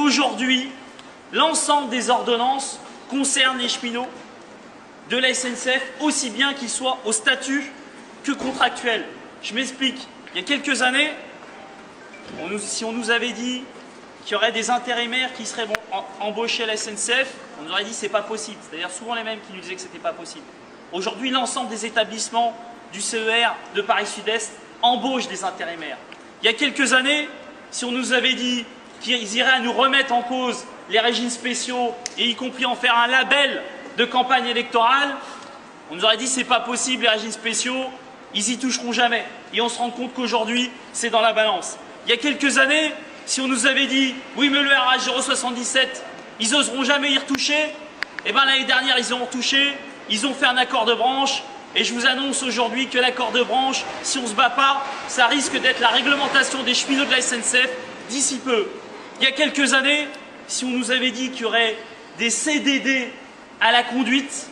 qu'aujourd'hui, l'ensemble des ordonnances concernent les cheminots de la SNCF, aussi bien qu'ils soient au statut que contractuels. Je m'explique. Il y a quelques années, si on nous avait dit qu'il y aurait des intérimaires qui seraient embauchés à la SNCF, on nous aurait dit que ce n'est pas possible. C'est-à-dire souvent les mêmes qui nous disaient que ce n'était pas possible. Aujourd'hui, l'ensemble des établissements du CER de Paris Sud-Est embauchent des intérimaires. Il y a quelques années, si on nous avait dit qu'ils iraient à nous remettre en cause les régimes spéciaux et y compris en faire un label de campagne électorale, on nous aurait dit que ce n'est pas possible, les régimes spéciaux, ils y toucheront jamais. Et on se rend compte qu'aujourd'hui, c'est dans la balance. Il y a quelques années, si on nous avait dit « oui, mais le RH 077, ils n'oseront jamais y retoucher », eh bien l'année dernière, ils y ont retouché, ils ont fait un accord de branche, et je vous annonce aujourd'hui que l'accord de branche, si on ne se bat pas, ça risque d'être la réglementation des cheminots de la SNCF d'ici peu. Il y a quelques années, si on nous avait dit qu'il y aurait des CDD à la conduite,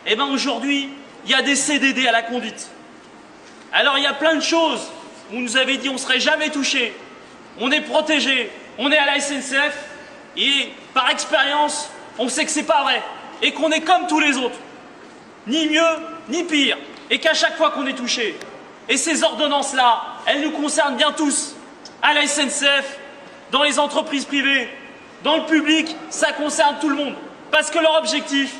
eh bien aujourd'hui, il y a des CDD à la conduite. Alors il y a plein de choses où on nous avait dit on ne serait jamais touché, on est protégé, on est à la SNCF, et par expérience, on sait que c'est pas vrai, et qu'on est comme tous les autres, ni mieux, ni pire, et qu'à chaque fois qu'on est touché. Et ces ordonnances-là, elles nous concernent bien tous, à la SNCF, dans les entreprises privées, dans le public, ça concerne tout le monde, parce que leur objectif,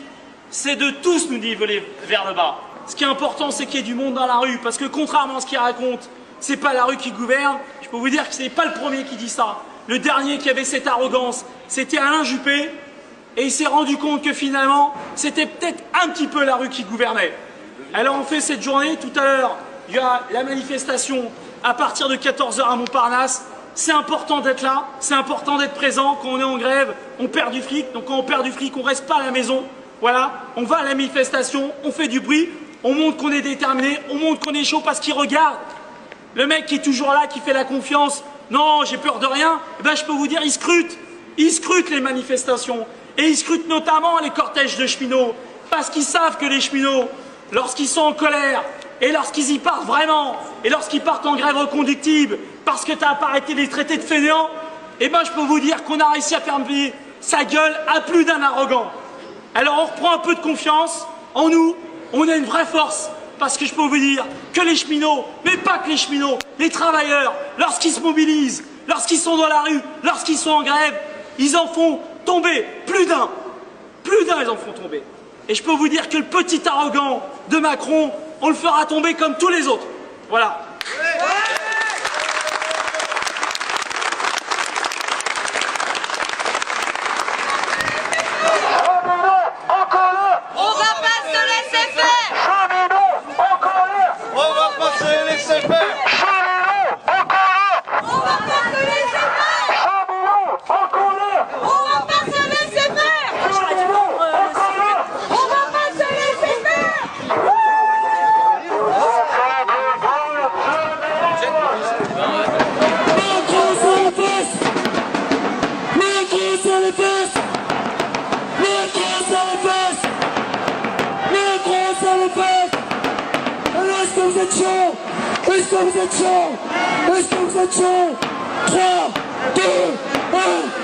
c'est de tous nous niveler vers le bas. Ce qui est important, c'est qu'il y ait du monde dans la rue, parce que contrairement à ce qu'ils racontent, c'est pas la rue qui gouverne. Je peux vous dire que ce n'est pas le premier qui dit ça. Le dernier qui avait cette arrogance, c'était Alain Juppé, et il s'est rendu compte que finalement, c'était peut-être un petit peu la rue qui gouvernait. Alors on fait cette journée, tout à l'heure, il y a la manifestation à partir de 14 h à Montparnasse. C'est important d'être là, c'est important d'être présent. Quand on est en grève, on perd du fric, donc quand on perd du fric, on ne reste pas à la maison. Voilà, on va à la manifestation, on fait du bruit, on montre qu'on est déterminé, on montre qu'on est chaud parce qu'il regarde. Le mec qui est toujours là, qui fait la confiance, non, j'ai peur de rien, eh ben, je peux vous dire, il scrute les manifestations. Et il scrute notamment les cortèges de cheminots, parce qu'ils savent que les cheminots, lorsqu'ils sont en colère, et lorsqu'ils y partent vraiment, et lorsqu'ils partent en grève reconductible, parce que tu n'as pas arrêté les traités de fainéants, eh ben, je peux vous dire qu'on a réussi à fermer sa gueule à plus d'un arrogant. Alors on reprend un peu de confiance en nous, on a une vraie force, parce que je peux vous dire que les cheminots, mais pas que les cheminots, les travailleurs, lorsqu'ils se mobilisent, lorsqu'ils sont dans la rue, lorsqu'ils sont en grève, ils en font tomber plus d'un ils en font tomber. Et je peux vous dire que le petit arrogant de Macron, on le fera tomber comme tous les autres. Voilà. Est-ce que vous êtes chaud? 3, 2, 1